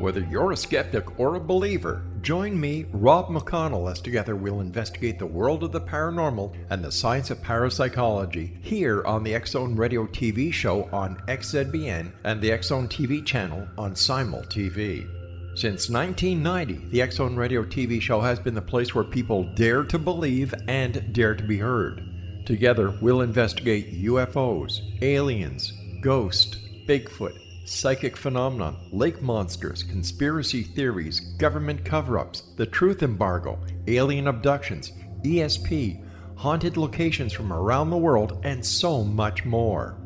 Whether you're a skeptic or a believer, join me, Rob McConnell, as together we'll investigate the world of the paranormal and the science of parapsychology here on the X-Zone Radio TV show on XZBN and the X-Zone TV channel on Simul TV. Since 1990, the X-Zone Radio TV show has been the place where people dare to believe and dare to be heard. Together, we'll investigate UFOs, aliens, ghosts, Bigfoot, psychic phenomenon, lake monsters, conspiracy theories, government cover-ups, the truth embargo, alien abductions, ESP, haunted locations from around the world, and so much more.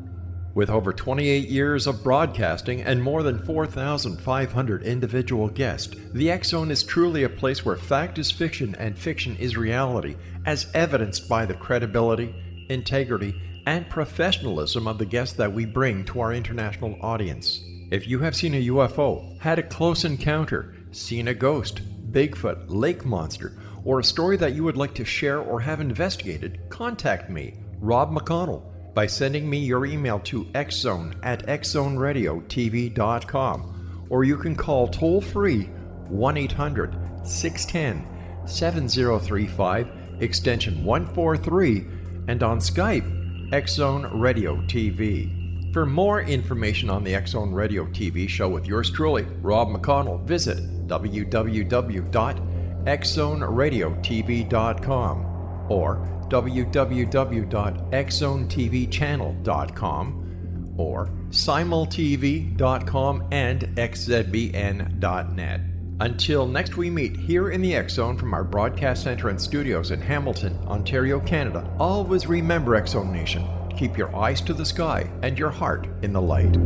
With over 28 years of broadcasting and more than 4,500 individual guests, the X-Zone is truly a place where fact is fiction and fiction is reality, as evidenced by the credibility, integrity, and professionalism of the guests that we bring to our international audience. If you have seen a UFO, had a close encounter, seen a ghost, Bigfoot, lake monster, or a story that you would like to share or have investigated, contact me, Rob McConnell, by sending me your email to xzone@xzoneradiotv.com, or you can call toll-free 1-800-610-7035, extension 143, and on Skype, X-Zone Radio TV. For more information on the X-Zone Radio TV show with yours truly, Rob McConnell, visit www.xzoneradiotv.com or www.xzonetvchannel.com or simultv.com and xzbn.net. Until next we meet here in the X-Zone from our broadcast center and studios in Hamilton, Ontario, Canada, always remember, X-Zone Nation, keep your eyes to the sky and your heart in the light.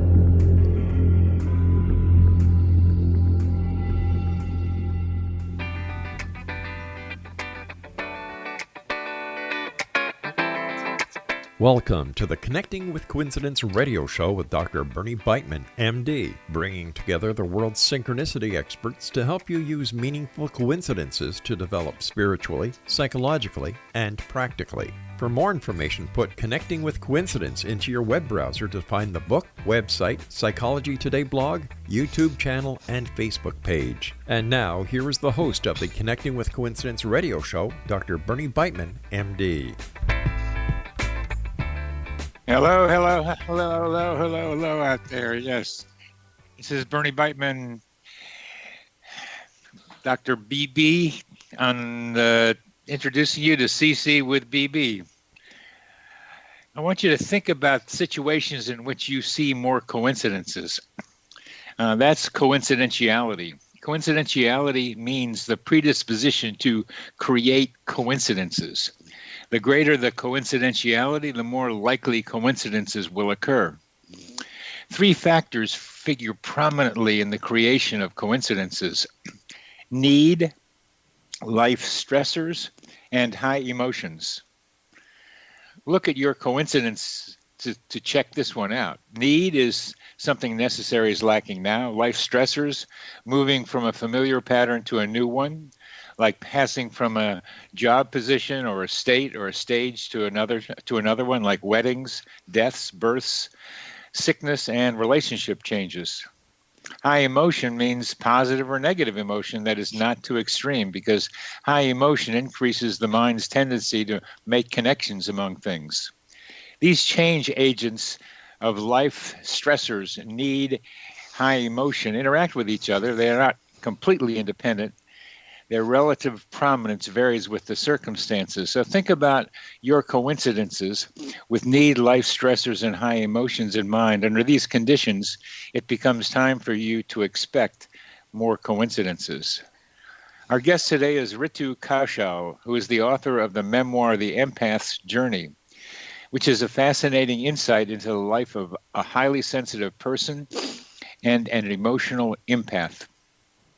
Welcome to the Connecting with Coincidence radio show with Dr. Bernie Beitman, MD, bringing together the world's synchronicity experts to help you use meaningful coincidences to develop spiritually, psychologically, and practically. For more information, put Connecting with Coincidence into your web browser to find the book, website, Psychology Today blog, YouTube channel, and Facebook page. And now, here is the host of the Connecting with Coincidence radio show, Dr. Bernie Beitman, MD. Hello out there. Yes, this is Bernie Beitman, Dr. BB, on introducing you to CC with BB. I want you to think about situations in which you see more coincidences. That's coincidentiality. Coincidentiality means the predisposition to create coincidences. The greater the coincidentiality, the more likely coincidences will occur. Three factors figure prominently in the creation of coincidences: need, life stressors, and high emotions. Look at your coincidence to check this one out. Need is something necessary is lacking now. Life stressors, moving from a familiar pattern to a new one, like passing from a job position or a state or a stage to another one, like weddings, deaths, births, sickness, and relationship changes. High emotion means positive or negative emotion that is not too extreme, because high emotion increases the mind's tendency to make connections among things. These change agents of life stressors, need, high emotion, interact with each other. They are not completely independent. Their relative prominence varies with the circumstances. So think about your coincidences with need, life stressors, and high emotions in mind. Under these conditions, it becomes time for you to expect more coincidences. Our guest today is Ritu Kaushal, who is the author of the memoir, The Empath's Journey, which is a fascinating insight into the life of a highly sensitive person and an emotional empath.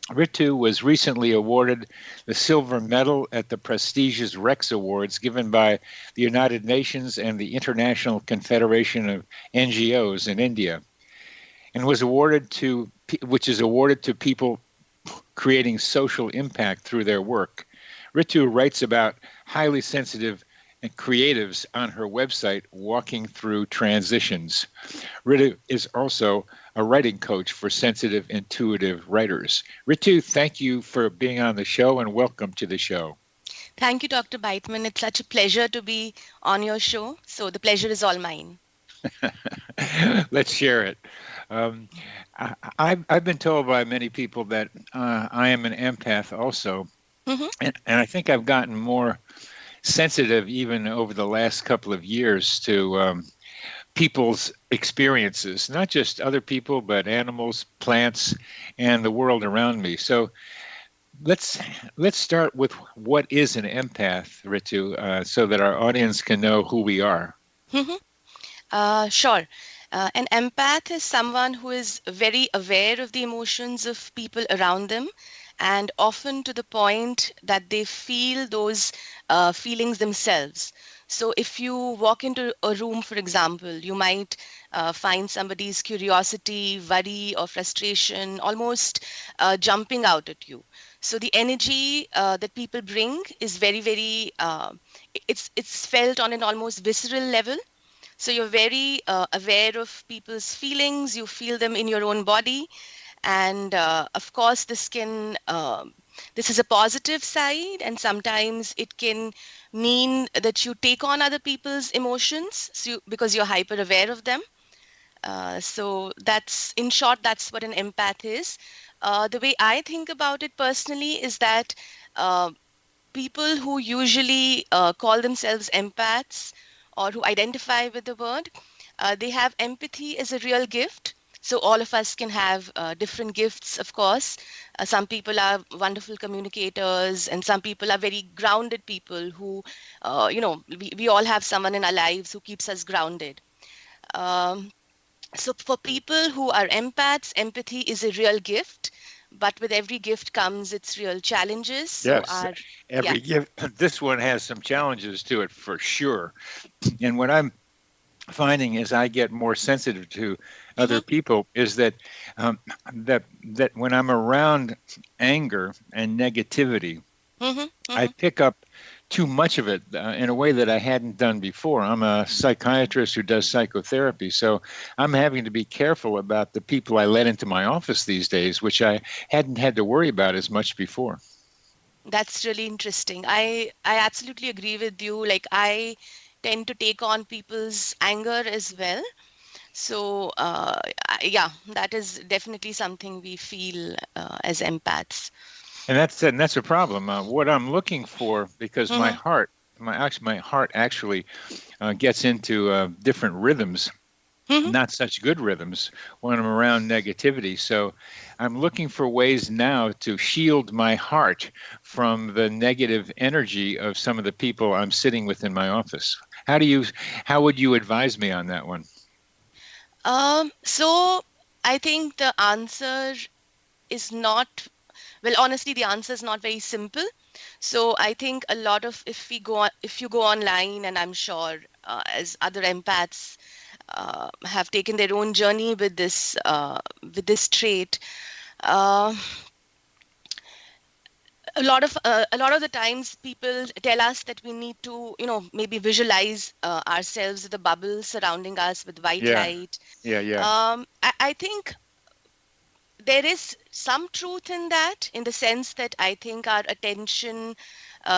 Ritu was recently awarded the silver medal at the prestigious Rex Awards given by the United Nations and the International Confederation of NGOs in India, and which is awarded to people creating social impact through their work. Ritu writes about highly sensitive and creatives on her website, Walking Through Transitions. Ritu is also a writing coach for sensitive, intuitive writers. Ritu, thank you for being on the show and welcome to the show. Thank you, Dr. Beitman. It's such a pleasure to be on your show. So the pleasure is all mine. Let's share it. Um, I've been told by many people that I am an empath also. Mm-hmm. And I think I've gotten more sensitive even over the last couple of years to people's experiences, not just other people, but animals, plants, and the world around me. So let's start with what is an empath, Ritu, so that our audience can know who we are. Mm-hmm. Sure. An empath is someone who is very aware of the emotions of people around them, and often to the point that they feel those feelings themselves. So, if you walk into a room, for example, you might find somebody's curiosity, worry, or frustration almost jumping out at you. So, the energy that people bring is very, very, it's felt on an almost visceral level. So you're very aware of people's feelings, you feel them in your own body. And of course, this is a positive side, and sometimes it can mean that you take on other people's emotions because you're hyper aware of them. So that's, in short, that's what an empath is. The way I think about it personally is that uh, people who usually call themselves empaths or who identify with the word, they have empathy as a real gift. So all of us can have different gifts, of course. Some people are wonderful communicators, and some people are very grounded people who, we all have someone in our lives who keeps us grounded. Um, so for people who are empaths, empathy is a real gift, but with every gift comes its real challenges. So Yes, our yeah. every gift. This one has some challenges to it for sure. And what I'm finding as I get more sensitive to other Mhm, people is um, that when I'm around anger and negativity, mhm, I mhm. pick up too much of it in a way that I hadn't done before. I'm a psychiatrist who does psychotherapy, so I'm having to be careful about the people I let into my office these days, which I hadn't had to worry about as much before. That's really interesting. I absolutely agree with you. Like I tend to take on people's anger as well. So yeah, that is definitely something we feel as empaths. And that's a problem. What I'm looking for, because Mhm, my heart actually gets into different rhythms, mhm. not such good rhythms when I'm around negativity. So I'm looking for ways now to shield my heart from the negative energy of some of the people I'm sitting with in my office. How do you, how would you advise me on that one? So I think the answer is not, well, honestly, the answer is not very simple. So I think a lot of, if you go online, and I'm sure as other empaths have taken their own journey with this trait. Uh, a lot of the times people tell us that we need to, maybe visualize ourselves with a bubble surrounding us with white Yeah, light. yeah. I think there is some truth in that, in the sense that I think our attention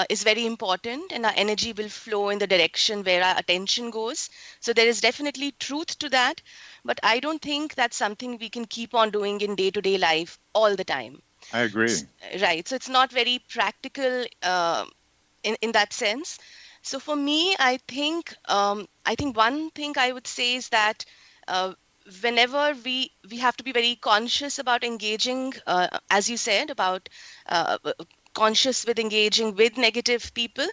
is very important, and our energy will flow in the direction where our attention goes. So there is definitely truth to that, but I don't think that's something we can keep on doing in day to day life all the time. I agree. Right. So it's not very practical in that sense. So for me, I think one thing I would say is that uh, whenever we have to be very conscious about engaging, as you said, about conscious with engaging with negative people,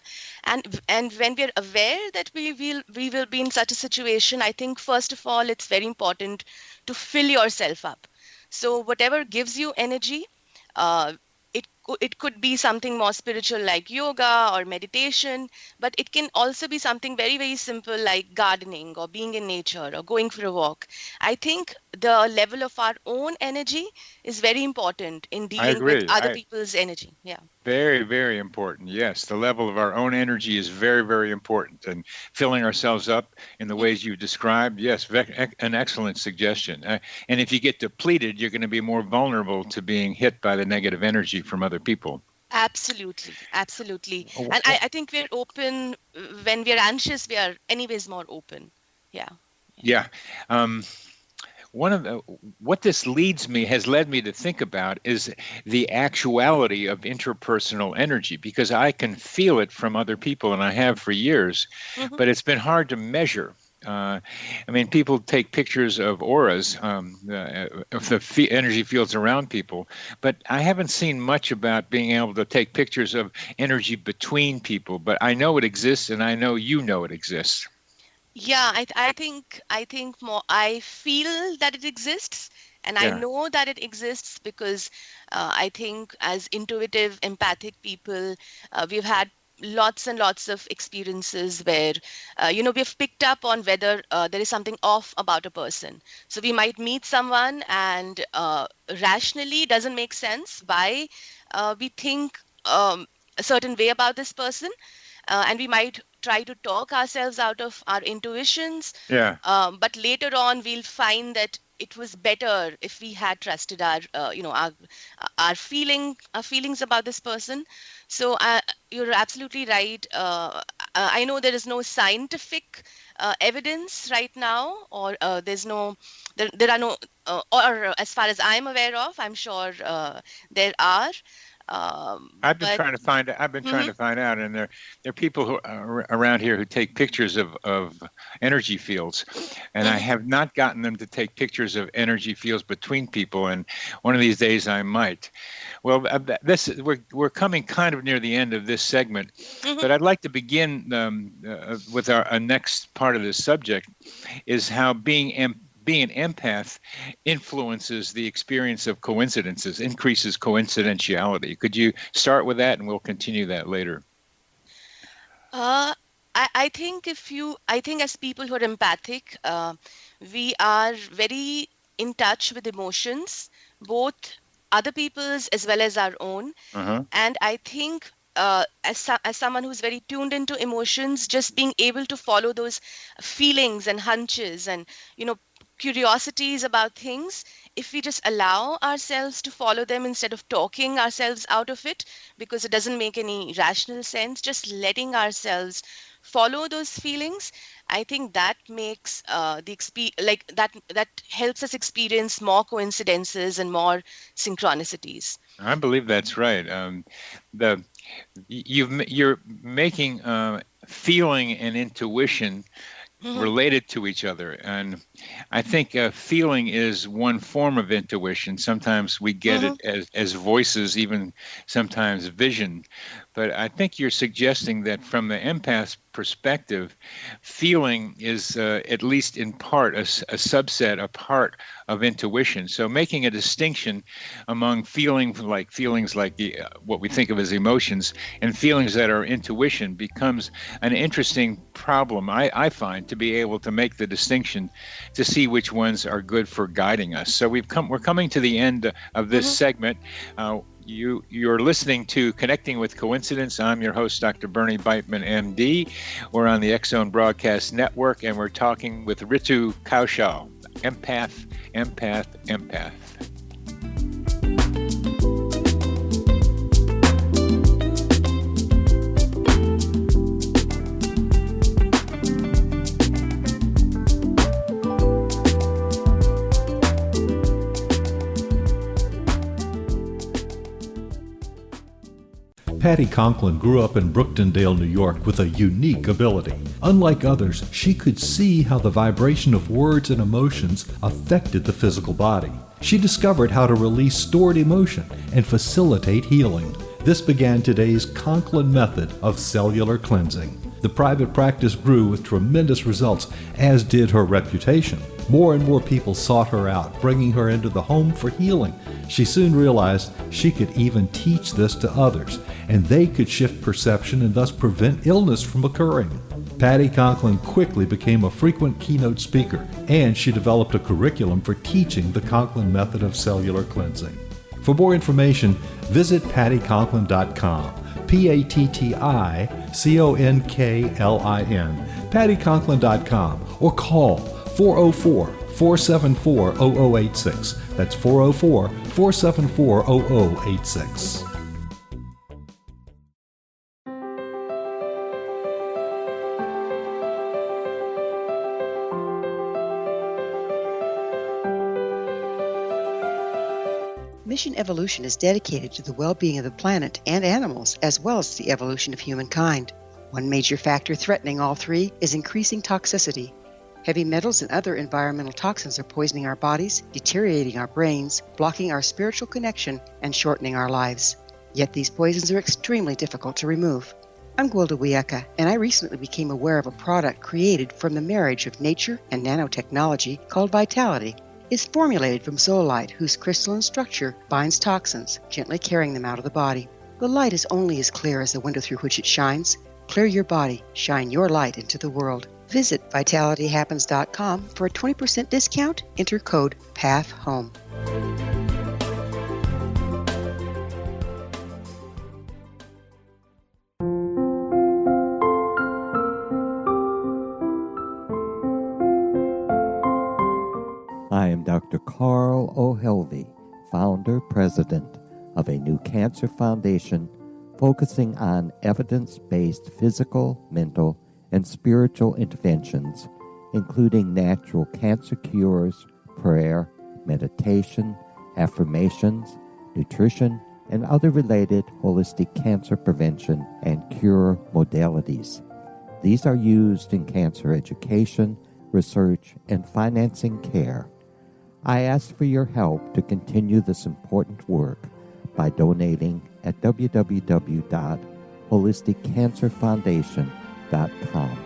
and when we are aware that we will be in such a situation, I think first of all it's very important to fill yourself up. So whatever gives you energy, uh, it could be something more spiritual like yoga or meditation, but it can also be something very, very simple like gardening or being in nature or going for a walk. I think the level of our own energy is very important in I dealing with agree. other people's energy. Yeah. Very, very important. Yes, the level of our own energy is very, very important. And filling ourselves up in the ways you described, yes, an excellent suggestion. And if you get depleted, you're going to be more vulnerable to being hit by the negative energy from other people. Absolutely, absolutely. Oh, And I think we're open when we're anxious, we are anyways more open. Yeah. yeah. Um, One of the, what this has led me to think about is the actuality of interpersonal energy, because I can feel it from other people, and I have for years, Mhm. but it's been hard to measure. I mean, people take pictures of auras, of the energy fields around people, but I haven't seen much about being able to take pictures of energy between people. But I know it exists, and I know you know it exists. Yeah, I think more I feel that it exists, and I Yeah. know that it exists because I think as intuitive, empathic people, we've had lots and lots of experiences where we've picked up on whether there is something off about a person. So we might meet someone and rationally doesn't make sense why we think a certain way about this person, and we might try to talk ourselves out of our intuitions, Yeah. but later on we'll find that it was better if we had trusted our feelings about this person. So you're absolutely right. I know there is no scientific evidence right now, or there are no, or as far as I'm aware of, I'm sure there are. But I've been trying Mhm, to find out, and there are people who are around here who take pictures of energy fields, and I mhm. have not gotten them to take pictures of energy fields between people. And one of these days I might. Well, we're coming kind of near the end of this segment, Mhm. but I'd like to begin with our next part of this subject, is how being an empath influences the experience of coincidences, increases coincidentiality. Could you start with that, and we'll continue that later? Uh, I think as people who are empathic, we are very in touch with emotions, both other people's as well as our own. Uh-huh. And I think as someone who's very tuned into emotions, just being able to follow those feelings and hunches and you know curiosities about things, if we just allow ourselves to follow them instead of talking ourselves out of it, because it doesn't make any rational sense, just letting ourselves follow those feelings, I think that makes that helps us experience more coincidences and more synchronicities. I believe that's right. The you're making feeling and intuition Mhm, related to each other. And I think feeling is one form of intuition. Sometimes we get it mhm, as voices, even sometimes vision. But I think you're suggesting that from the empath's perspective, feeling is at least in part a subset, a part of intuition. So making a distinction among feelings like what we think of as emotions and feelings that are intuition becomes an interesting problem, I find, to be able to make the distinction, to see which ones are good for guiding us. So we're coming to the end of this mhm. segment. You're listening to Connecting with Coincidence. I'm your host, Dr. Bernie Beitman, MD. We're on the X Zone Broadcast Network, and we're talking with Ritu Kaushal, empath, empath, empath. Patty Conklin grew up in Brooktondale, New York with a unique ability. Unlike others, she could see how the vibration of words and emotions affected the physical body. She discovered how to release stored emotion and facilitate healing. This began today's Conklin method of cellular cleansing. The private practice grew with tremendous results, as did her reputation. More and more people sought her out, bringing her into the home for healing. She soon realized she could even teach this to others, and they could shift perception and thus prevent illness from occurring. Patty Conklin quickly became a frequent keynote speaker, and she developed a curriculum for teaching the Conklin method of cellular cleansing. For more information, visit pattyconklin.com. PATTICONKLIN. pattyconklin.com or call 404-474-0086. That's 404-474-0086. Mission Evolution is dedicated to the well-being of the planet and animals, as well as the evolution of humankind. One major factor threatening all three is increasing toxicity. Heavy metals and other environmental toxins are poisoning our bodies, deteriorating our brains, blocking our spiritual connection, and shortening our lives. Yet these poisons are extremely difficult to remove. I'm Gwilda Wiyaka, and I recently became aware of a product created from the marriage of nature and nanotechnology called Vitality. It's formulated from zoolite, whose crystalline structure binds toxins, gently carrying them out of the body. The light is only as clear as the window through which it shines. Clear your body, shine your light into the world. Visit vitalityhappens.com for a 20% discount. Enter code PATHHOME. I am Dr. Carl O'Helvey, founder, president of a new cancer foundation focusing on evidence-based physical, mental, and spiritual interventions, including natural cancer cures, prayer, meditation, affirmations, nutrition, and other related holistic cancer prevention and cure modalities. These are used in cancer education, research, and financing care. I ask for your help to continue this important work by donating at www.holisticcancerfoundation.com.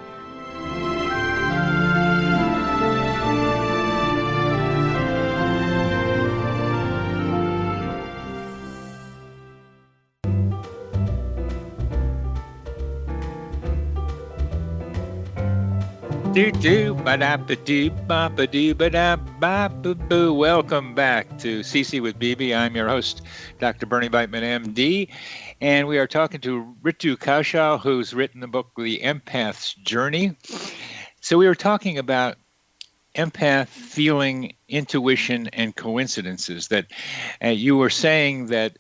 Welcome back to CC with BB. I'm your host, Dr. Bernie Beitman, MD, and we are talking to Ritu Kaushal, who's written the book, The Empath's Journey. So we were talking about empath, feeling, intuition, and coincidences. That you were saying that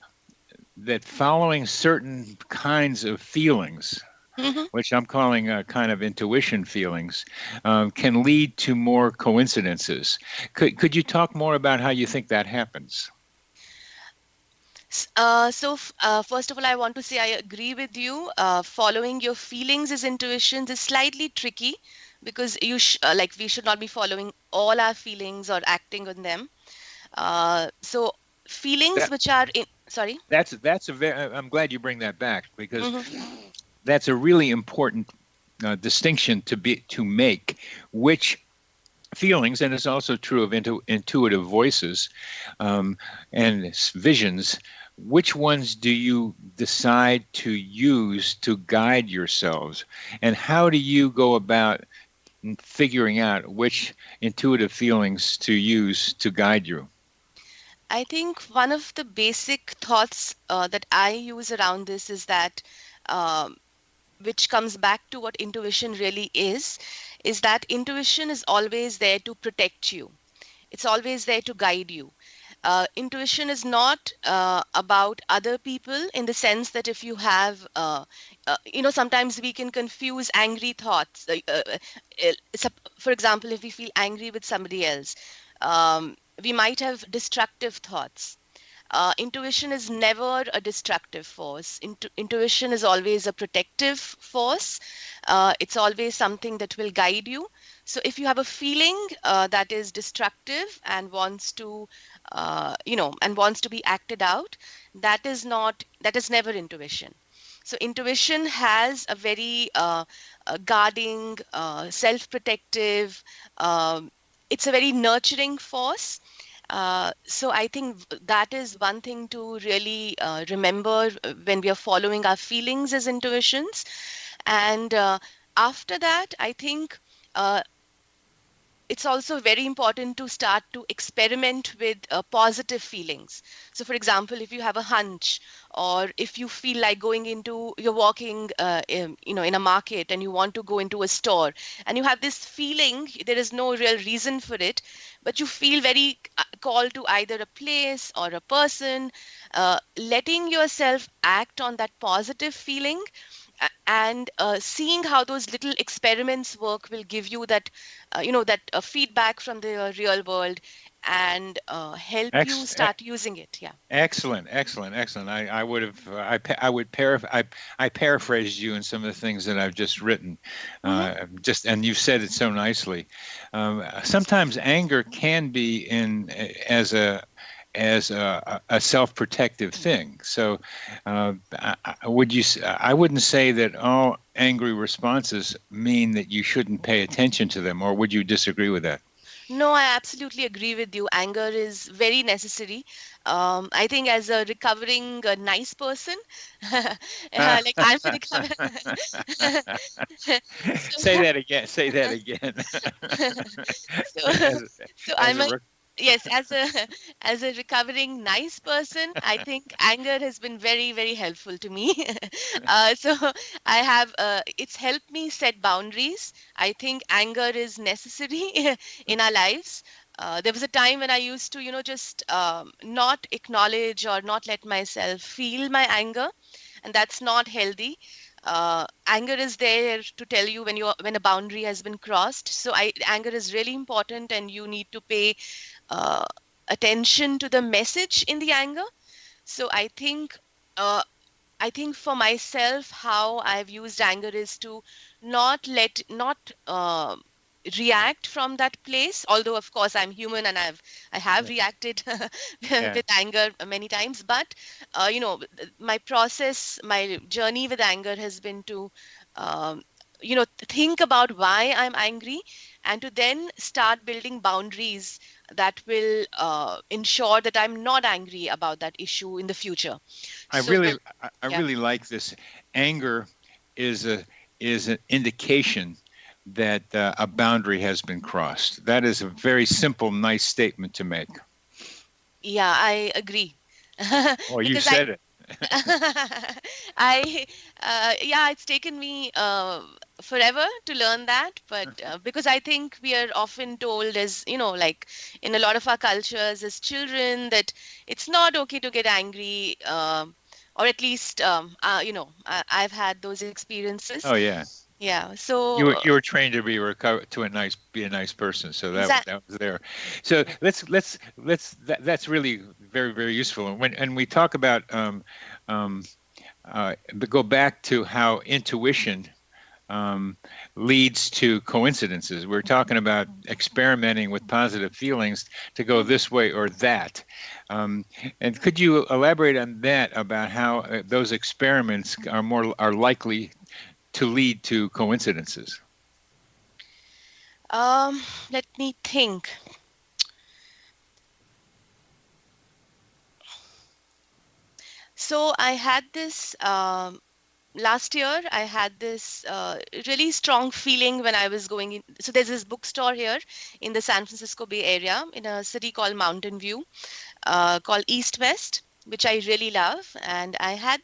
following certain kinds of feelings, which I'm calling kind of intuition feelings, can lead to more coincidences. Could you talk more about how you think that happens? First of all, I want to say I agree with you. Following your feelings as intuitions is slightly tricky because we should not be following all our feelings or acting on them. So feelings which are in, sorry. I'm glad you bring that back because that's a really important distinction to make, which feelings, and it's also true of intuitive voices and visions, which ones do you decide to use to guide yourselves? And how do you go about figuring out which intuitive feelings to use to guide you? I think one of the basic thoughts that I use around this is that which comes back to what intuition really is that intuition is always there to protect you. It's always there to guide you. Intuition is not about other people in the sense that if you have, sometimes we can confuse angry thoughts. For example, if we feel angry with somebody else, we might have destructive thoughts. Intuition is never a destructive force. Intuition is always a protective force. It's always something that will guide you. So if you have a feeling that is destructive and wants to, be acted out, that is never intuition. So intuition has a very guarding, self-protective, it's a very nurturing force. So I think that is one thing to really remember when we are following our feelings as intuitions. And after that, I think it's also very important to start to experiment with positive feelings. So, for example, if you have a hunch, or if you feel like you're walking, in a market and you want to go into a store, and you have this feeling, there is no real reason for it, but you feel very called to either a place or a person, letting yourself act on that positive feeling, and seeing how those little experiments work will give you that feedback from the real world, and help you Ex- start using it. Yeah. Excellent, excellent, excellent. I would have I would I paraphrased you in some of the things that I've just written, Hmm. just and you've said it so nicely. Sometimes anger can be in as a self-protective thing. So, I wouldn't say that all angry responses mean that you shouldn't pay attention to them, or would you disagree with that? No, I absolutely agree with you. Anger is very necessary. I think as a recovering nice person, like I'm a Say so, that again. Say that again. so as, so as I'm a a rec- yes, as a as a recovering nice person, I think anger has been very, very helpful to me. So I have it's helped me set boundaries. I think anger is necessary in our lives. There was a time when I used to, just not acknowledge or not let myself feel my anger, and that's not healthy. Anger is there to tell you when a boundary has been crossed. So anger is really important, and you need to pay uh, attention to the message in the anger. So uh, I think for myself, how I've used anger is to not react from that place. Although, of course, I'm human and I have yeah, reacted yeah. with anger many times. But my process, my journey with anger has been to um, think about why I'm angry, and to then start building boundaries that will ensure that I'm not angry about that issue in the future. I So, really, I yeah. really like this. Anger is a is an indication that a boundary has been crossed. That is a very simple, nice statement to make. Yeah, I agree. Oh, you Because I, said it. I, yeah, it's taken me forever to learn that, but because I think we are often told, as like in a lot of our cultures as children, that it's not okay to get angry, or at least, I've had those experiences. Oh yeah. Yeah. So, You were trained to be a nice person, so exactly. that was there. So that's really very very useful. And when we talk about um, but go back to how intuition um, leads to coincidences. We're talking about experimenting with positive feelings to go this way or that. Um, and could you elaborate on that about how those experiments are likely to lead to coincidences? Um, Let me think. So I had this last year. I had this really strong feeling when I was going in. So there's this bookstore here in the San Francisco Bay Area in a city called Mountain View, called East West, which I really love. And I had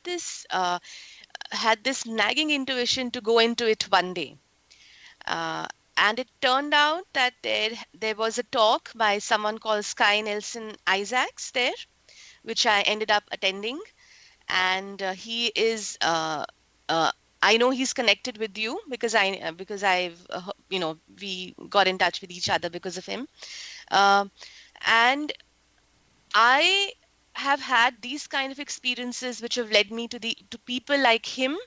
this nagging intuition to go into it one day. Uh, and it turned out that there was a talk by someone called Sky Nelson Isaacs there, which I ended up attending. And he is I know he's connected with you because I've we got in touch with each other because of him. Um and I have had these kind of experiences which have led me to people like him.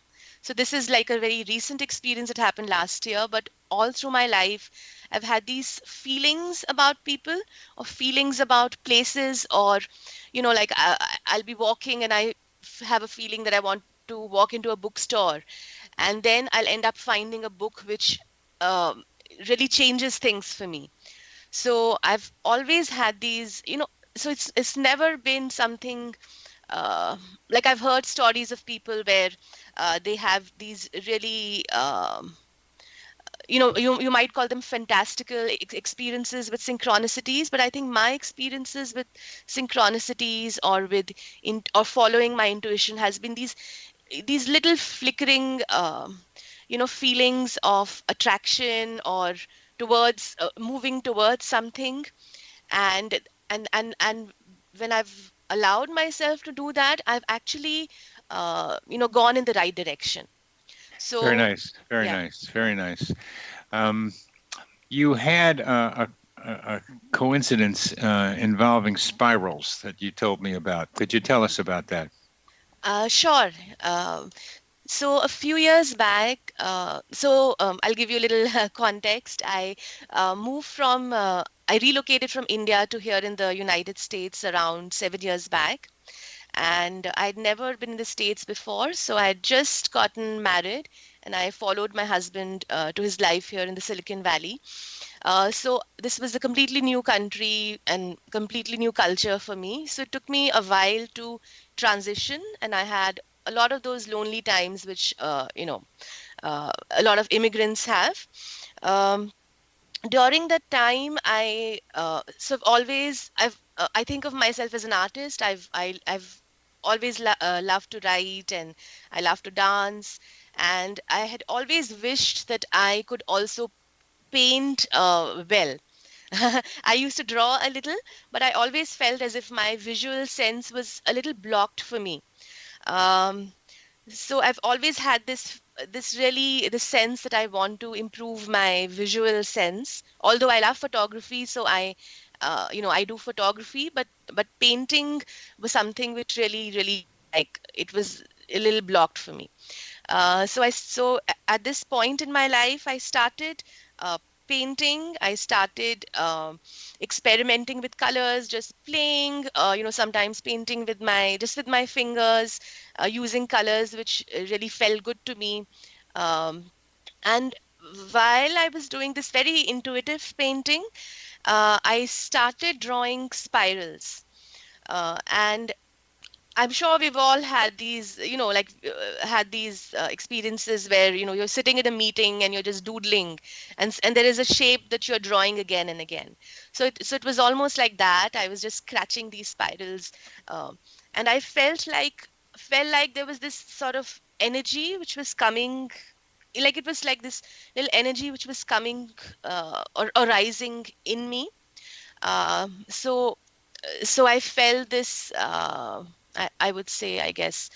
So this is like a very recent experience that happened last year, but all through my life, I've had these feelings about people, or feelings about places, or like I'll be walking and have a feeling that I want to walk into a bookstore, and then I'll end up finding a book which um, really changes things for me. So I've always had these, so it's never been something uh, like I've heard stories of people where they have these really you might call them fantastical experiences with synchronicities, but I think my experiences with synchronicities or or following my intuition has been these little flickering feelings of attraction or towards moving towards something. And and and and when I've allowed myself to do that, I've actually gone in the right direction. Very So nice. Very yeah. nice. Very nice. Um, you had a coincidence involving spirals that you told me about. Could you tell us about that? Sure. So a few years back, I'll give you a little context. I relocated from India to here in the United States around 7 years back. And I'd never been in the States before. So I had just gotten married and I followed my husband to his life here in the Silicon Valley. So this was a completely new country and completely new culture for me. So it took me a while to transition, and I had a lot of those lonely times, which a lot of immigrants have. Um, During that time, I think of myself as an artist. I've always loved to write, and I love to dance, and I had always wished that I could also paint well. I used to draw a little, but I always felt as if my visual sense was a little blocked for me. Um, so I've always had this sense that I want to improve my visual sense. Although I love photography, so I do photography, but painting was something which really like it was a little blocked for me. At this point in my life, I started uh, painting. I started experimenting with colors, just playing. Sometimes painting with my fingers, using colors which really felt good to me. Um, and while I was doing this very intuitive painting, I started drawing spirals. And I'm sure we've all had these, had these experiences where, you're sitting in a meeting and you're just doodling, and there is a shape that you're drawing again and again. So it was almost like that. I was just scratching these spirals, and I felt like there was this sort of energy which was coming, like it was like this little energy which was coming or rising in me. Um, so so I felt this. I would say, I guess,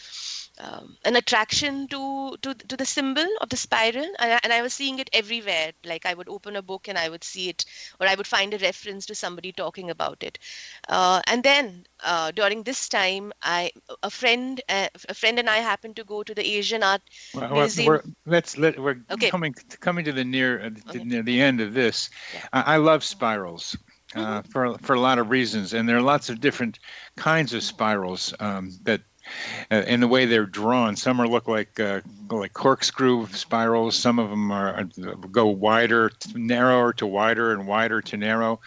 an attraction to the symbol of the spiral, and I was seeing it everywhere. Like I would open a book and I would see it, or I would find a reference to somebody talking about it. And then during this time, a friend and I happened to go to the Asian Art Museum. We're Okay. coming to the Okay. near the end of this. Yeah. I love spirals. For a lot of reasons, and there are lots of different kinds of spirals that in the way they're drawn. Some look like corkscrew spirals. Some of them go wider, narrower to wider, and wider to narrow.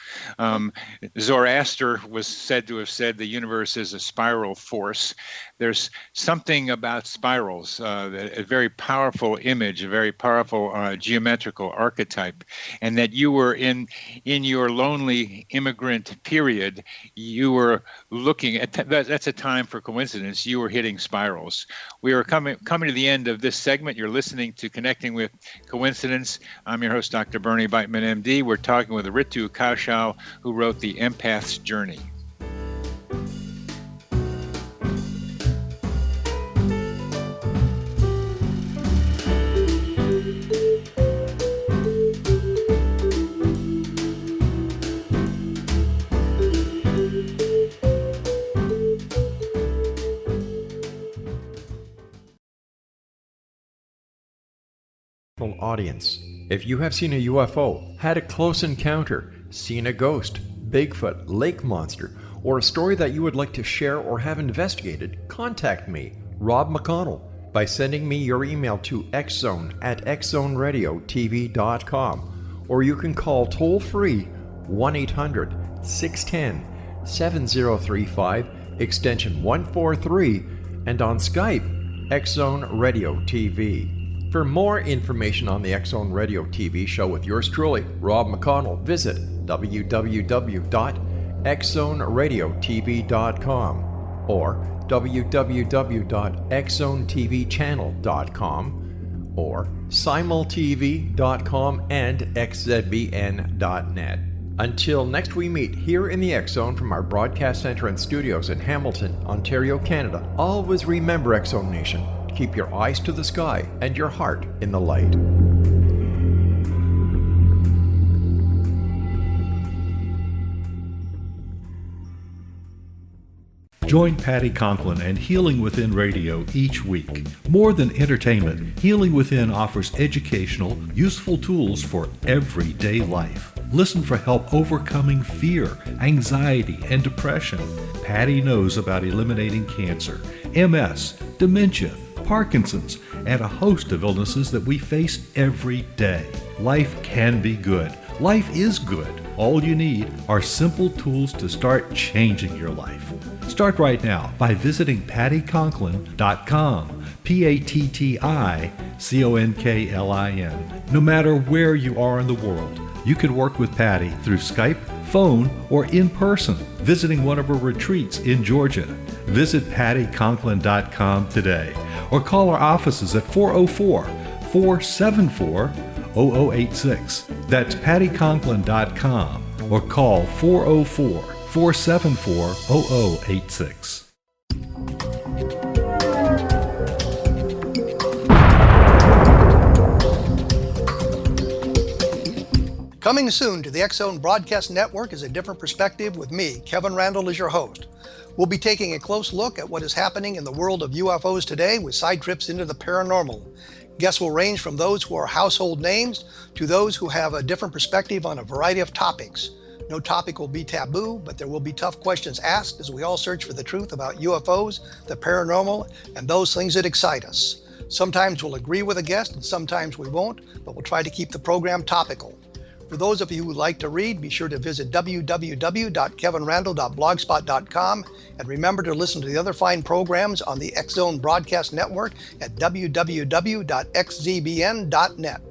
Zoroaster was said to have said the universe is a spiral force. There's something about spirals, a very powerful image, a very powerful geometrical archetype, and that you were in your lonely immigrant period, you were looking at that's a time for coincidence. You were hitting spirals. We are coming to the end of this segment. You're listening to Connecting with Coincidence. I'm your host, Dr. Bernie Beitman, MD. We're talking with Ritu Kaushal, who wrote The Empath's Journey. Audience. If you have seen a UFO, had a close encounter, seen a ghost, Bigfoot, lake monster, or a story that you would like to share or have investigated, contact me, Rob McConnell, by sending me your email to xzone@xzoneradiotv.com, or you can call toll-free 1-800-610-7035, extension 143, and on Skype, X Zone Radio TV. For more information on the X Zone Radio TV show with yours truly, Rob McConnell, visit www.xzoneradiotv.com or www.xzonetvchannel.com or simultv.com and xzbn.net. Until next we meet here in the X Zone from our broadcast center and studios in Hamilton, Ontario, Canada, always remember, X Zone Nation, keep your eyes to the sky and your heart in the light. Join Patty Conklin and Healing Within Radio each week. More than entertainment, Healing Within offers educational, useful tools for everyday life. Listen for help overcoming fear, anxiety, and depression. Patty knows about eliminating cancer, MS, dementia, Parkinson's, and a host of illnesses that we face every day. Life can be good. Life is good. All you need are simple tools to start changing your life. Start right now by visiting pattyconklin.com, PATTICONKLIN. No matter where you are in the world, you can work with Patty through Skype, phone, or in person, visiting one of her retreats in Georgia. Visit pattyconklin.com today or call our offices at 404-474-0086. That's pattyconklin.com or call 404-474-0086. Coming soon to the X Zone Broadcast Network is A Different Perspective with me, Kevin Randall, as your host. We'll be taking a close look at what is happening in the world of UFOs today with side trips into the paranormal. Guests will range from those who are household names to those who have a different perspective on a variety of topics. No topic will be taboo, but there will be tough questions asked as we all search for the truth about UFOs, the paranormal, and those things that excite us. Sometimes we'll agree with a guest and sometimes we won't, but we'll try to keep the program topical. For those of you who would like to read, be sure to visit www.kevinrandall.blogspot.com and remember to listen to the other fine programs on the X Zone Broadcast Network at www.xzbn.net.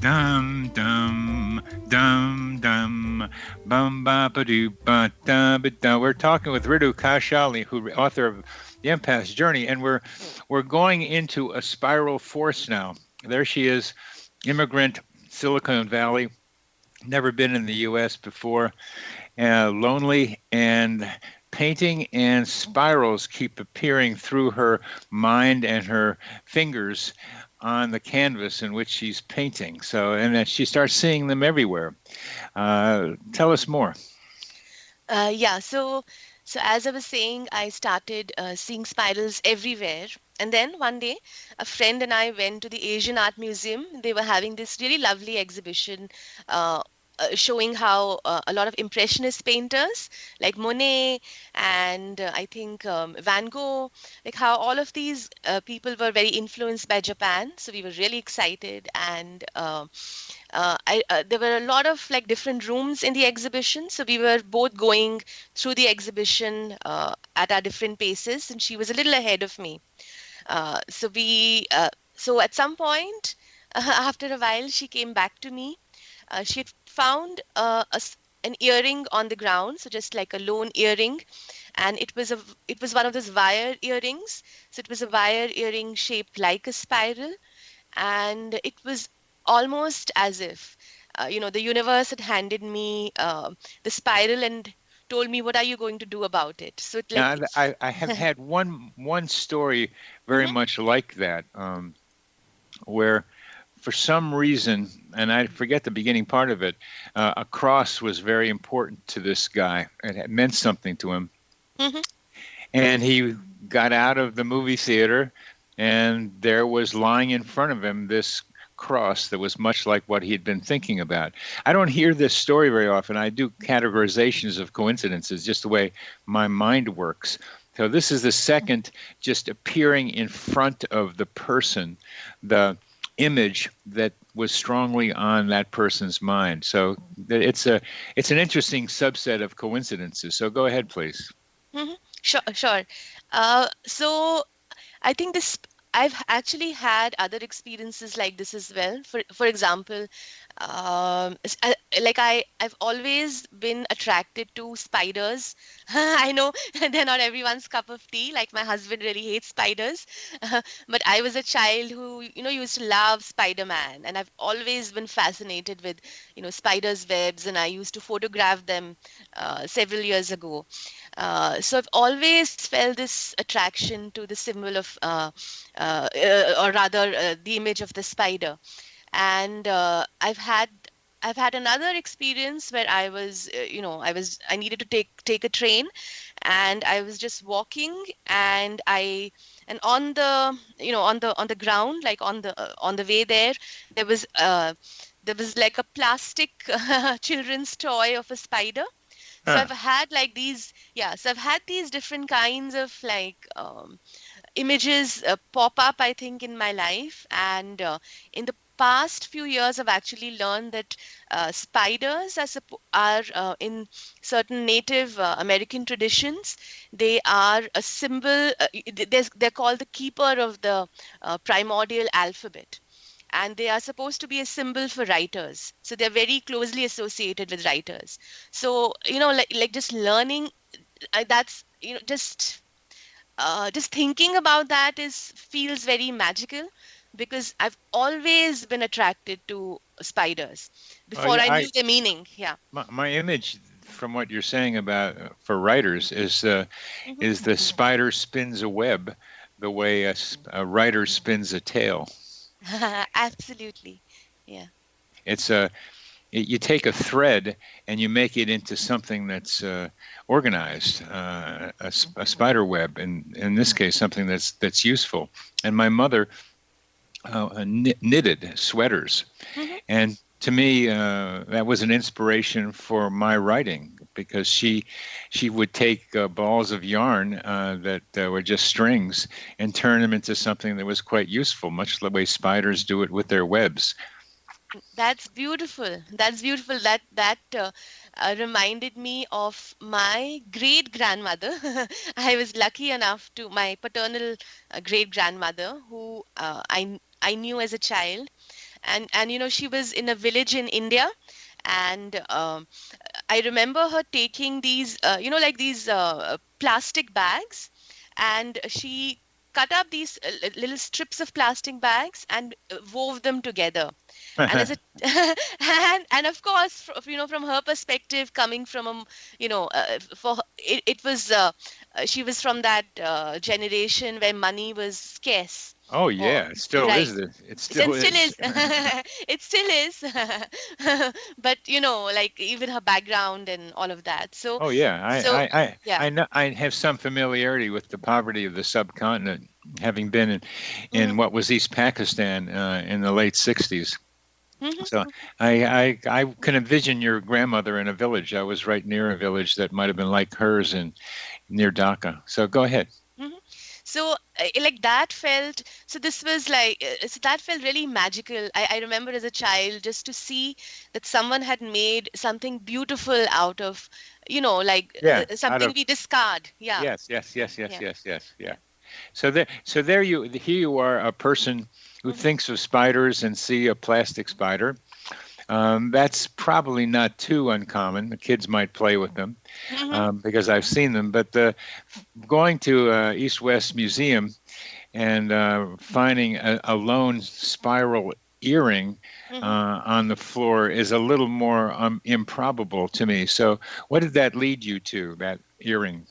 Dum dum dum dum bum ba ba doo ba da ba da. We're talking with Ritu Kaushal, who author of The Empath's Journey, and we're going into a spiral force now. There she is, immigrant, Silicon Valley, never been in the U.S. before, lonely, and painting and spirals keep appearing through her mind and her fingers on the canvas in which she's painting. And then she starts seeing them everywhere. Tell us more. So as I was saying, I started seeing spirals everywhere. And then one day, a friend and I went to the Asian Art Museum. They were having this really lovely exhibition showing how a lot of Impressionist painters like Monet and I think Van Gogh, like how all of these people were very influenced by Japan. So we were really excited, and there were a lot of like different rooms in the exhibition. So we were both going through the exhibition at our different paces, and she was a little ahead of me. So at some point, after a while, she came back to me. She had found an earring on the ground, so just like a lone earring, and it was one of those wire earrings. So it was a wire earring shaped like a spiral, and it was almost as if the universe had handed me the spiral and told me, what are you going to do about it? So I have had one story very much like that, where for some reason, and I forget the beginning part of it, a cross was very important to this guy. It meant something to him. Mm-hmm. And he got out of the movie theater, and there was lying in front of him this cross that was much like what he had been thinking about. I don't hear this story very often. I do categorizations of coincidences, just the way my mind works. So this is the second just appearing in front of the person, the image that was strongly on that person's mind. So it's an interesting subset of coincidences. So go ahead, please. Sure, sure. So I think this I've actually had other experiences like this as well. For example, like I've always been attracted to spiders. I know they're not everyone's cup of tea. Like my husband really hates spiders, but I was a child who used to love Spider-Man, and I've always been fascinated with spiders' webs, and I used to photograph them several years ago. So I've always felt this attraction to the symbol of, or rather, the image of the spider. And I've had another experience where I was, I needed to take a train, and I was just walking, and on the, on the ground, like on the way there, there was there was like a plastic children's toy of a spider. So Huh. I've had like these, yeah, so I've had these different kinds of like images pop up, I think, in my life. And in the past few years, I've actually learned that spiders are in certain Native American traditions, they are a symbol, they're called the keeper of the primordial alphabet, and they are supposed to be a symbol for writers, so they're very closely associated with writers. So like just learning, that's just thinking about that is feels very magical, because I've always been attracted to spiders before Yeah, I knew their meaning. Yeah. my image from what you're saying about for writers Mhm. is the spider spins a web the way a writer spins a tale. Absolutely. Yeah. It's you take a thread and you make it into something that's organized, a spider web, and in this case, something that's useful. And my mother knitted sweaters, Mhm. and to me, that was an inspiration for my writing because she would take balls of yarn that were just strings and turn them into something that was quite useful, much the way spiders do it with their webs. That's beautiful. That's beautiful. That reminded me of my great grandmother. I was lucky enough to my paternal great grandmother, who I knew as a child, and she was in a village in India, and I remember her taking these, like these plastic bags, and she cut up these little strips of plastic bags and wove them together. And as a and of course, from her perspective, coming from it was she was from that generation where money was scarce. Oh Or yeah, it still right. is. It And still still is. is. It still is. But like even her background and all of that. So Oh yeah, so yeah. I know I have some familiarity with the poverty of the subcontinent, having been in Mhm, what was East Pakistan in the late '60s. mhm, So I can envision your grandmother in a village. I was right near a village that might have been like hers in near Dhaka. So go ahead. mhm. So like that felt, so this was like so that felt really magical. I remember as a child just to see that someone had made something beautiful out of like Yeah, out something of we discard. Yeah. yes, yes, yes, yes, Yeah. yes, yes, yeah. Yeah. So there you here you are, a person who Mhm, thinks of spiders and see a plastic spider. That's probably not too uncommon. The kids might play with them mhm, because I've seen them. But going to East West Museum and finding a lone spiral earring mhm. on the floor is a little more improbable to me. So, what did that lead you to, that earring?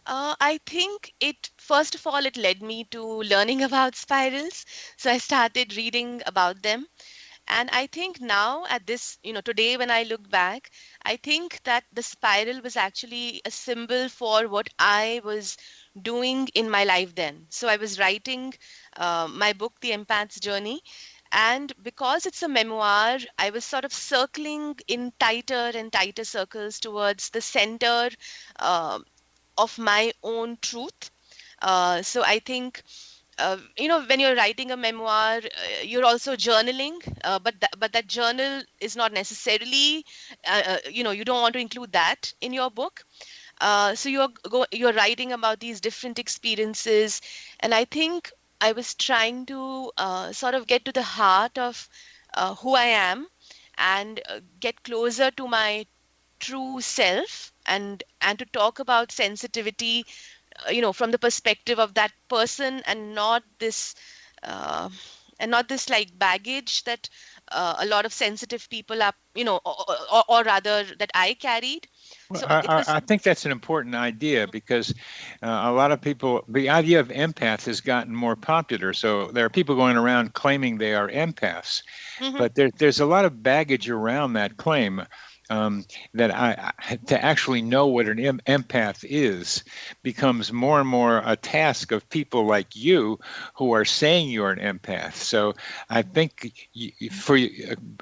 I think it, first of all, it led me to learning about spirals. So I started reading about them. And I think now at this, today when I look back, I think that the spiral was actually a symbol for what I was doing in my life then. So I was writing my book, The Empath's Journey. And because it's a memoir, I was sort of circling in tighter and tighter circles towards the center. um of my own truth. So I think, when you're writing a memoir, you're also journaling, but that journal is not necessarily, you don't want to include that in your book. So you're writing about these different experiences, and I think I was trying to sort of get to the heart of who I am, and get closer to my true self, and to talk about sensitivity, from the perspective of that person, uh, and not this like baggage that a lot of sensitive people are, or rather that I carried. Well, So it was. I think that's an important idea because a lot of people, the idea of empath has gotten more popular. So there are people going around claiming they are empaths, Mhm. but there's a lot of baggage around that claim. That to actually know what an empath is becomes more and more a task of people like you who are saying you're an empath. So I think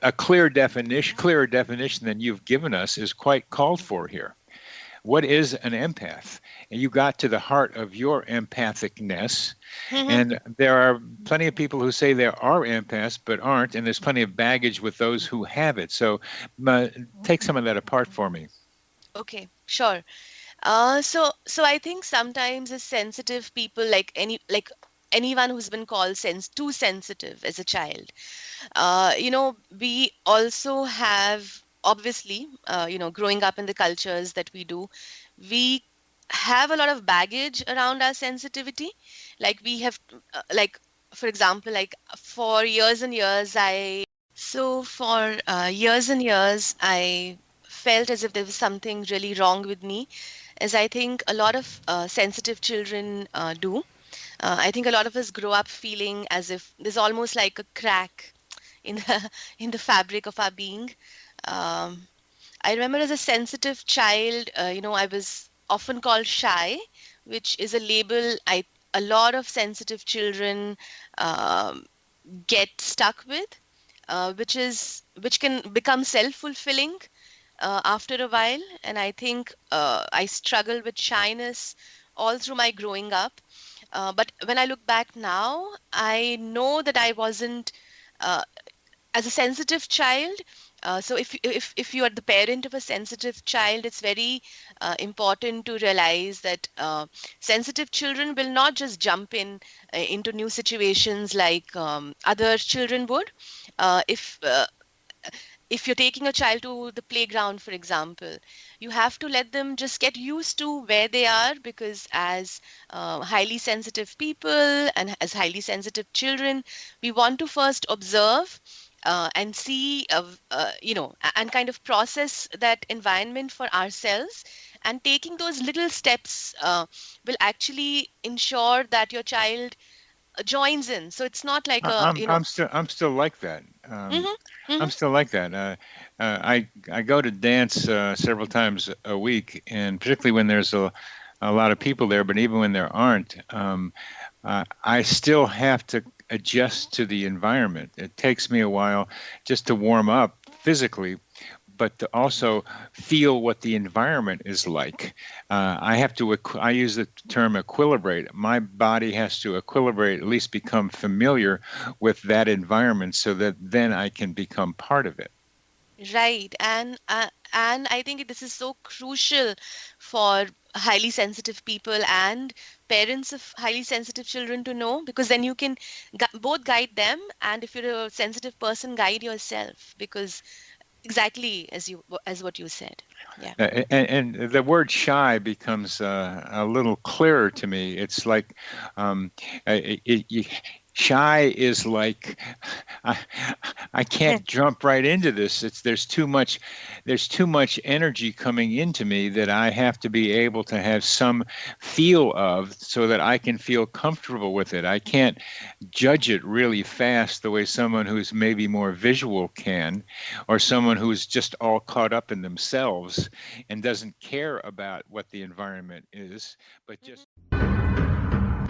a clearer definition than you've given us is quite called for here. What is an empath? And you got to the heart of your empathicness. Mhm. And there are plenty of people who say there are empaths but aren't, and there's plenty of baggage with those who have it. So take some of that apart for me. Okay, sure. So I think sometimes as sensitive people, like anyone who's been called too sensitive as a child, we also have, obviously, growing up in the cultures that we do, we have a lot of baggage around our sensitivity. Like we have, like for example, like for years and years, I felt as if there was something really wrong with me, as I think a lot of sensitive children do. I think a lot of us grow up feeling as if there's almost like a crack in the in the fabric of our being. Um, I remember as a sensitive child, I was often called shy, which is a label a lot of sensitive children um, get stuck with, which can become self-fulfilling after a while. And I think I struggled with shyness all through my growing up. But when I look back now, I know that I wasn't, uh, as a sensitive child. So if you are the parent of a sensitive child, it's very important to realize that sensitive children will not just jump into new situations like other children would. If you're taking a child to the playground, for example, you have to let them just get used to where they are, because as highly sensitive people and as highly sensitive children, we want to first observe and see, and kind of process that environment for ourselves. And taking those little steps will actually ensure that your child joins in. So it's not like I- a, I'm I'm still I'm still like that. Mhm, I'm mhm. still like that. I go to dance several times a week, and particularly when there's a lot of people there. But even when there aren't, I still have to adjust to the environment. It takes me a while just to warm up physically, but to also feel what the environment is like. I have to, I use the term equilibrate. My body has to equilibrate, at least become familiar with that environment so that then I can become part of it. Right, and I think this is so crucial for highly sensitive people and parents of highly sensitive children to know, because then you can both guide them, and if you're a sensitive person, guide yourself, because exactly as what you said. Yeah. And the word shy becomes a little clearer to me. It's like um, shy is like I, I can't jump right into this. There's too much energy coming into me that I have to be able to have some feel of so that I can feel comfortable with it. I can't judge it really fast the way someone who's maybe more visual can, or someone who's just all caught up in themselves and doesn't care about what the environment is, but just.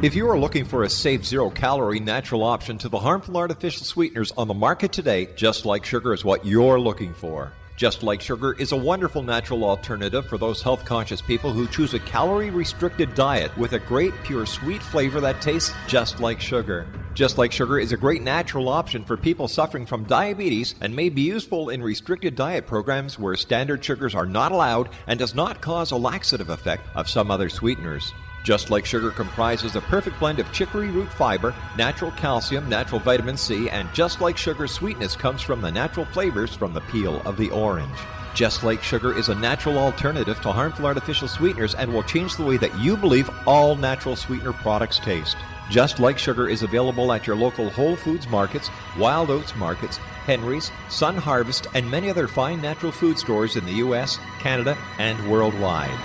If you are looking for a safe, zero-calorie natural option to the harmful artificial sweeteners on the market today, Just Like Sugar is what you're looking for. Just Like Sugar is a wonderful natural alternative for those health-conscious people who choose a calorie-restricted diet with a great, pure, sweet flavor that tastes just like sugar. Just Like Sugar is a great natural option for people suffering from diabetes and may be useful in restricted diet programs where standard sugars are not allowed and does not cause a laxative effect of some other sweeteners. Just Like Sugar comprises a perfect blend of chicory root fiber, natural calcium, natural vitamin C, and Just Like Sugar's sweetness comes from the natural flavors from the peel of the orange. Just Like Sugar is a natural alternative to harmful artificial sweeteners and will change the way that you believe all natural sweetener products taste. Just Like Sugar is available at your local Whole Foods markets, Wild Oats markets, Henry's, Sun Harvest, and many other fine natural food stores in the U.S., Canada, and worldwide.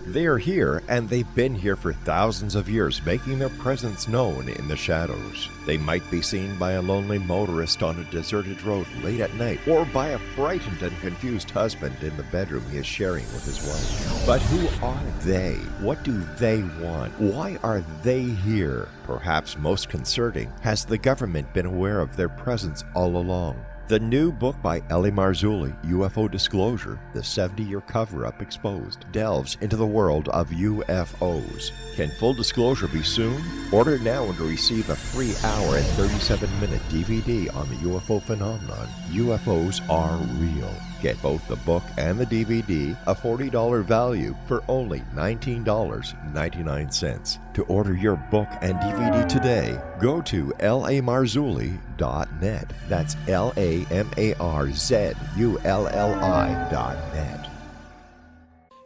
They are here, and they've been here for thousands of years, making their presence known in the shadows. They might be seen by a lonely motorist on a deserted road late at night, or by a frightened and confused husband in the bedroom he is sharing with his wife. But who are they? What do they want? Why are they here? Perhaps most concerning, has the government been aware of their presence all along? The new book by Ellie Marzulli, UFO Disclosure, the 70-year cover-up exposed, delves into the world of UFOs. Can full disclosure be soon? Order now and receive a free hour and 37-minute DVD on the UFO phenomenon. UFOs are real. Get both the book and the DVD, a $40 value, for only $19.99. To order your book and DVD today, go to lamarzulli.net. That's LAMARZULLI.net.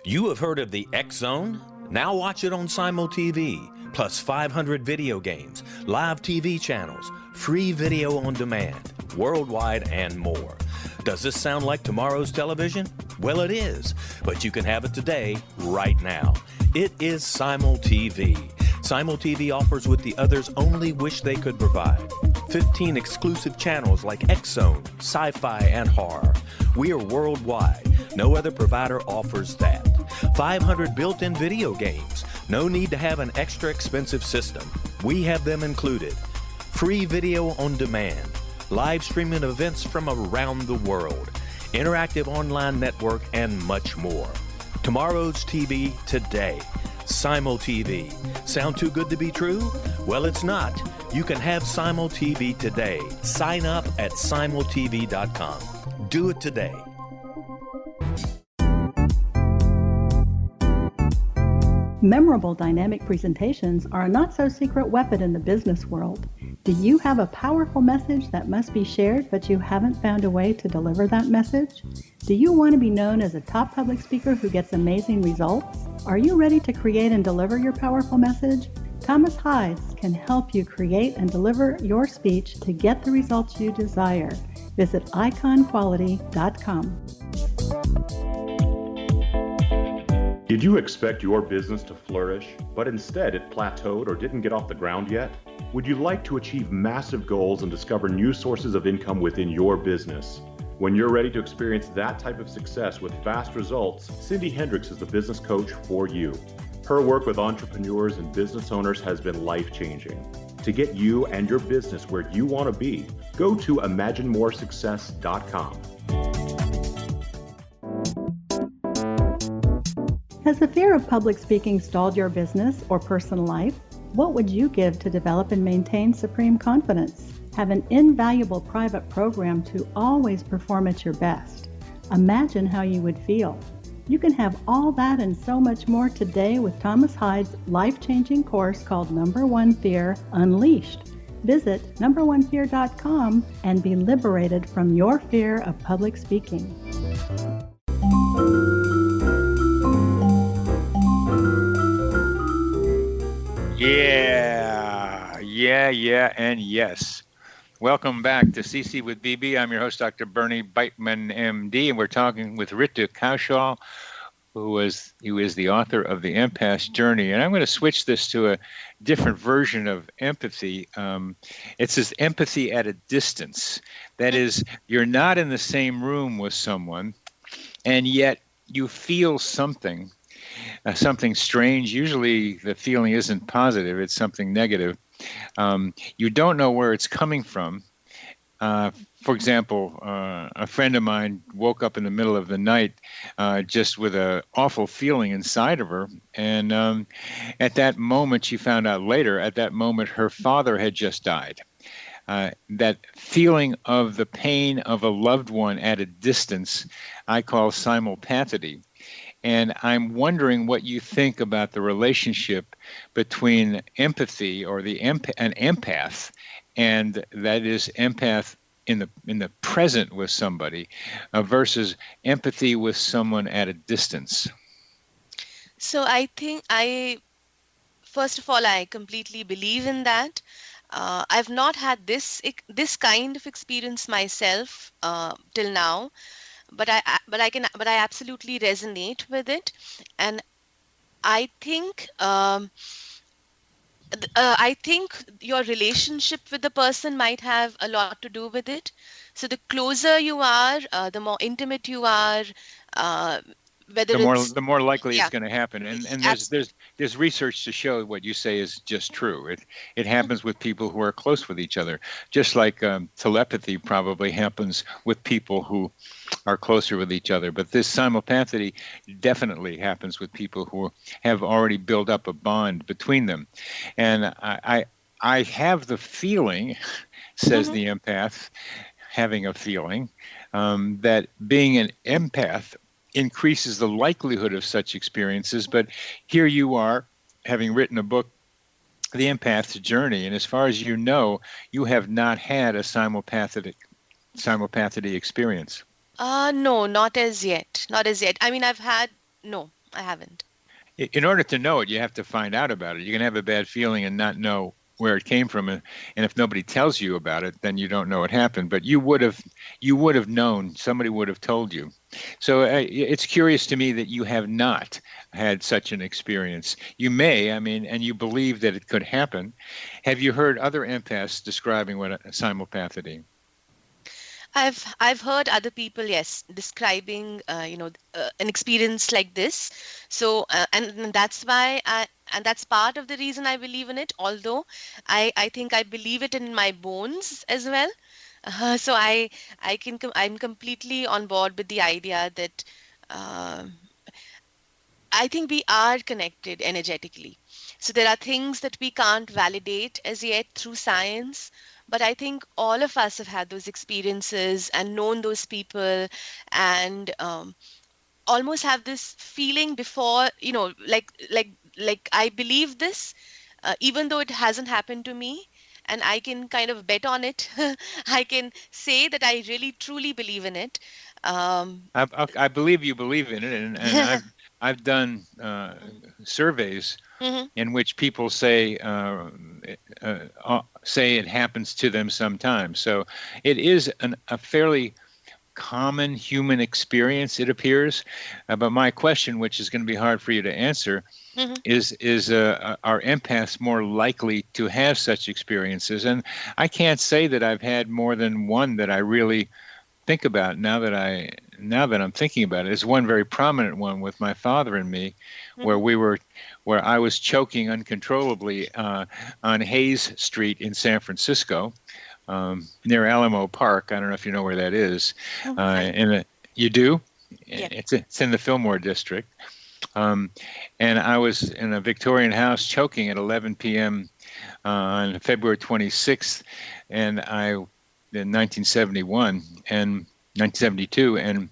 You have heard of the X Zone? Now watch it on Simul TV, plus 500 video games, live TV channels, free video on demand, worldwide, and more. Does this sound like tomorrow's television? Well, it is, but you can have it today, right now. It is Simul TV. Simul TV offers what the others only wish they could provide. 15 exclusive channels like X Zone, sci-fi, and horror. We are worldwide. No other provider offers that. 500 built-in video games. No need to have an extra expensive system. We have them included. Free video on demand. Live streaming events from around the world, interactive online network, and much more. Tomorrow's TV today. Simul TV. Sound too good to be true? Well, it's not. You can have Simul TV today. Sign up at simultv.com. Do it today. Memorable dynamic presentations are a not-so-secret weapon in the business world. Do you have a powerful message that must be shared, but you haven't found a way to deliver that message? Do you want to be known as a top public speaker who gets amazing results? Are you ready to create and deliver your powerful message? Thomas Hides can help you create and deliver your speech to get the results you desire. Visit iconquality.com. Did you expect your business to flourish, but instead it plateaued or didn't get off the ground yet? Would you like to achieve massive goals and discover new sources of income within your business? When you're ready to experience that type of success with fast results, Cindy Hendricks is the business coach for you. Her work with entrepreneurs and business owners has been life-changing. To get you and your business where you want to be, go to imaginemoresuccess.com. Has the fear of public speaking stalled your business or personal life? What would you give to develop and maintain supreme confidence? Have an invaluable private program to always perform at your best. Imagine how you would feel. You can have all that and so much more today with Thomas Hides' life-changing course called Number One Fear Unleashed. Visit numberonefear.com and be liberated from your fear of public speaking. Yeah, and yes. Welcome back to CC with BB. I'm your host, Dr. Bernie Beitman, MD, and we're talking with Ritu Kaushal, who is the author of The Empath's Journey. And I'm going to switch this to a different version of empathy. It says empathy at a distance. That is, you're not in the same room with someone, and yet you feel something strange. Usually the feeling isn't positive, it's something negative. You don't know where it's coming from, For example, a friend of mine woke up in the middle of the night just with an awful feeling inside of her. And at that moment, she found out later, at that moment, her father had just died. That feeling of the pain of a loved one at a distance, I call simulpathity. And I'm wondering what you think about the relationship between empathy or an empath, and that is empath in the present with somebody versus empathy with someone at a distance. So I think first of all, I completely believe in that. I've not had this kind of experience myself till now, but I absolutely resonate with it, and I think I think your relationship with the person might have a lot to do with it. So the closer you are, the more intimate you are, uh, whether it's The more likely it's yeah, going to happen. And absolutely. there's research to show what you say is just true. It happens with people who are close with each other, just like telepathy probably happens with people who are closer with each other. But this simulpathity definitely happens with people who have already built up a bond between them. And I have the feeling, says Mhm. the empath, having a feeling that being an empath increases the likelihood of such experiences. But here you are, having written a book, The Empath's Journey, and as far as you know, you have not had a simulpathity experience. No, not as yet. Not as yet. I mean, no, I haven't. In order to know it, you have to find out about it. You can have a bad feeling and not know where it came from, and if nobody tells you about it, then you don't know what happened. But you would have known. Somebody would have told you. So it's curious to me that you have not had such an experience. You may, I mean, and you believe that it could happen. Have you heard other empaths describing what a simulpathity? I've heard other people, yes, describing an experience like this. So and that's part of the reason I believe in it. Although I think I believe it in my bones as well. So I'm completely on board with the idea that uh, I think we are connected energetically. So there are things that we can't validate as yet through science, but I think all of us have had those experiences and known those people, and almost have this feeling before, like I believe this, even though it hasn't happened to me, and I can kind of bet on it. I can say that I really truly believe in it. Um, I believe you believe in it, and I've done surveys mhm. in which people say it happens to them sometimes. So it is a fairly common human experience, it appears. But my question, which is going to be hard for you to answer, Mhm. is are empaths more likely to have such experiences? And I can't say that I've had more than one that I really think about now that I'm thinking about it. Is one very prominent one with my father and me, where Mhm. where I was choking uncontrollably on Hayes Street in San Francisco, near Alamo Park. I don't know if you know where that is. Mhm. You do? Yeah. It's in the Fillmore district. Um, and I was in a Victorian house choking at 11 p.m. On February 26th, and in 1971 and 1972, and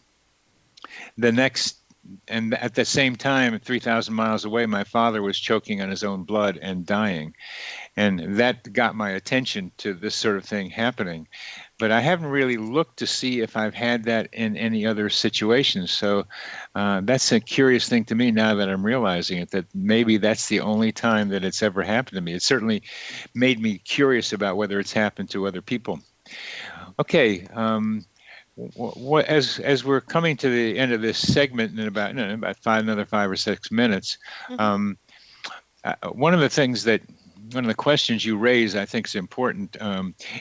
the next and at the same time, 3,000 miles away, my father was choking on his own blood and dying. And that got my attention to this sort of thing happening. But I haven't really looked to see if I've had that in any other situations. So that's a curious thing to me now that I'm realizing it, that maybe that's the only time that it's ever happened to me. It certainly made me curious about whether it's happened to other people. Okay. As we're coming to the end of this segment in about another 5 or 6 minutes, Mhm. um, one of the things that one of the questions you raise, I think, is important,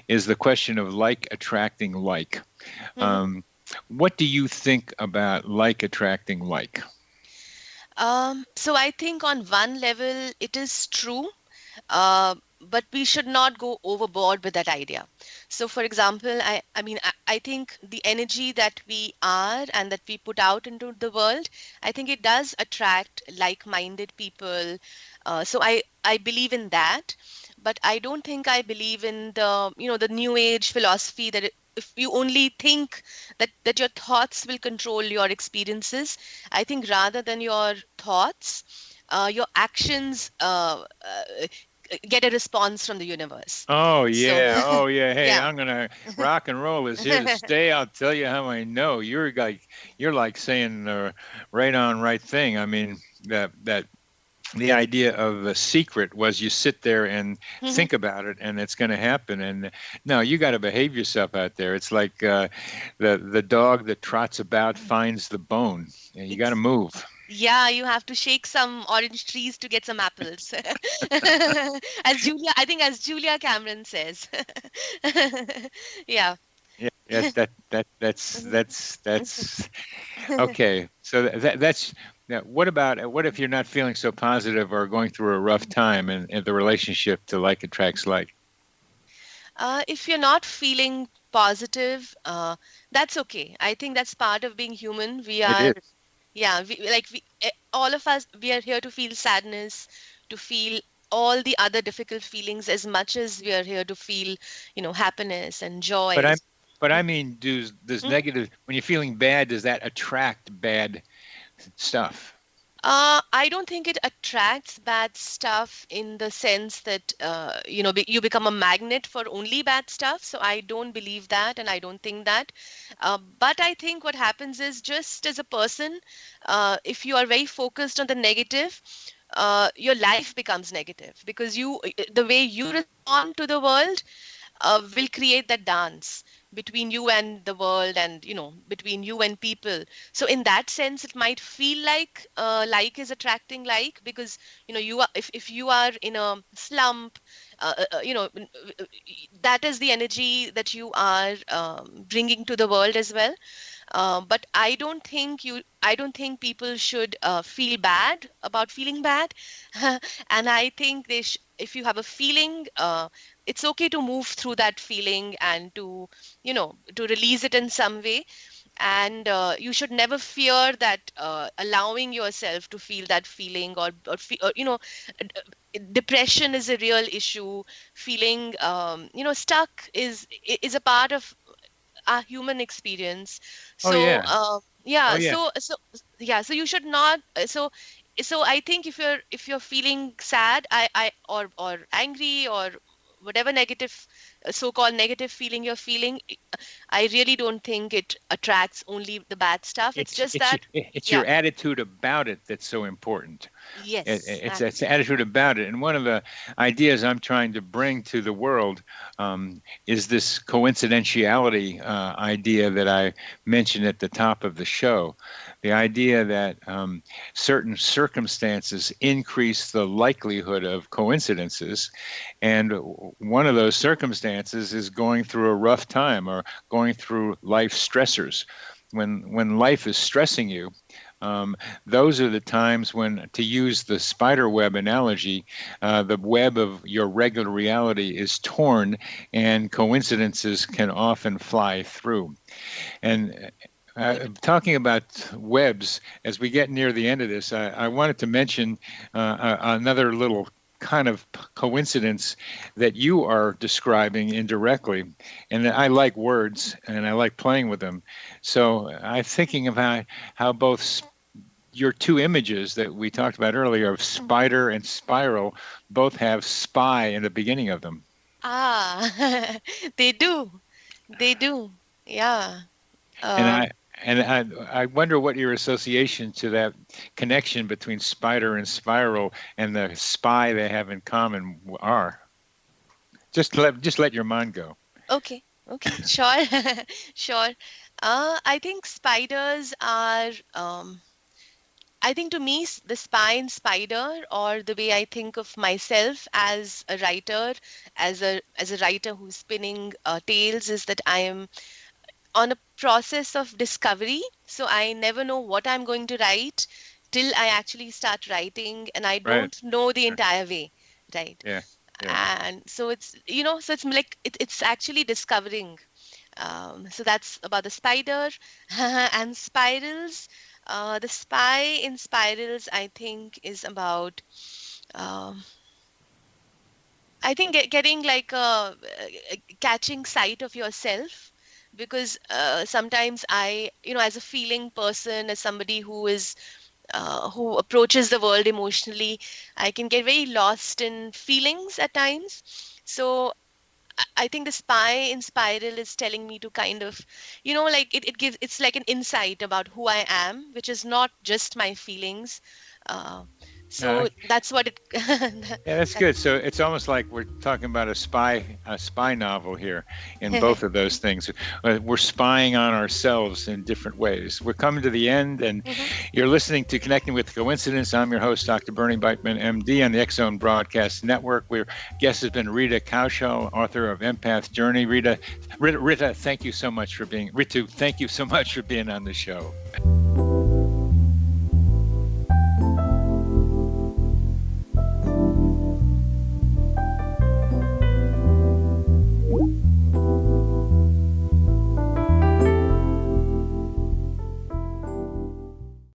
is the question of like attracting like. Mhm. What do you think about like attracting like? So I think on one level it is true. Uh, but we should not go overboard with that idea. So, for example, I think the energy that we are and that we put out into the world, I think it does attract like-minded people. So I believe in that, but I don't think I believe in the new age philosophy that if you only think that your thoughts will control your experiences. I think rather than your thoughts, your actions get a response from the universe. Oh So, yeah, oh yeah. Hey, yeah. I'm gonna rock and roll is here to stay. I'll tell you how I know. You're like saying the right on right thing. I mean that the idea of a secret was you sit there and Mhm. think about it and it's going to happen. And no, you got to behave yourself out there. It's like the dog that trots about finds the bone. You got to Ex- move. Yeah, you have to shake some orange trees to get some apples. As Julia Cameron says. Yeah. Yeah, that's okay. So that's now. What if you're not feeling so positive or going through a rough time and the relationship to like attracts like? If you're not feeling positive, that's okay. I think that's part of being human. We It are, is. yeah, all of us, we are here to feel sadness, to feel all the other difficult feelings as much as we are here to feel, happiness and But joy. I but I mean, does Mhm. negative when you're feeling bad, does that attract bad stuff? I don't think it attracts bad stuff in the sense that you become a magnet for only bad stuff. So I don't believe that, and I don't think that. But I think what happens is just as a person, if you are very focused on the negative, your life becomes negative because the way you respond to the world will create that dance between you and the world, and between you and people. So in that sense it might feel like is attracting like, because you are, if you are in a slump, that is the energy that you are bringing to the world as well. But I don't think people should feel bad about feeling bad. And I think if you have a feeling, it's okay to move through that feeling and to release it in some way. And you should never fear that allowing yourself to feel that feeling, or depression is a real issue. Feeling stuck is a part of our human experience. Oh So yeah. Oh yeah, yeah. so you should not. So I think if you're feeling sad, or angry, or whatever negative, so-called negative feeling you're feeling, I really don't think it attracts only the bad stuff. It's It's just it's that, it's yeah, your attitude about it that's so important. yes, It's the attitude about it. And one of the ideas I'm trying to bring to the world is this coincidentiality idea that I mentioned at the top of the show. The idea that certain circumstances increase the likelihood of coincidences. And one of those circumstances is going through a rough time or going through life stressors. When life is stressing you, those are the times when, to use the spider web analogy, the web of your regular reality is torn and coincidences can often fly through. And talking about webs, as we get near the end of this, I wanted to mention another little kind of coincidence that you are describing indirectly. And I like words and I like playing with them. So I'm thinking about how both your two images that we talked about earlier of spider and spiral both have spy in the beginning of them. ah, they do, yeah. And uh, I wonder what your association to that connection between spider and spiral and the spy they have in common are. Just let your mind go. okay, okay, sure. Sure. I think spiders are I think to me, the spine spider, or the way I think of myself as a writer, as a writer who's spinning tales, is that I am on a process of discovery. So I never know what I'm going to write till I actually start writing, and I Right. don't know the entire way, right? Yeah. And so it's, so it's like it's actually discovering. So that's about the spider and spirals. The spy in spirals, I think, is about, um, I think, getting like catching sight of yourself, because sometimes as a feeling person, as somebody who approaches the world emotionally, I can get very lost in feelings at times. So I think the spy in spiral is telling me to kind of, like it's like an insight about who I am, which is not just my feelings. Uh, No, so that's what it. yeah, that's good. So it's almost like we're talking about a spy novel here in both of those things. We're spying on ourselves in different ways. We're coming to the end, and you're listening to Connecting with Coincidence. I'm your host, Dr. Bernie Beitman, MD, on the X-Zone Broadcast Network. Our guest has been Rita Kaushal, author of Empath Journey. Rita, thank you so much for being. Ritu, thank you so much for being on the show.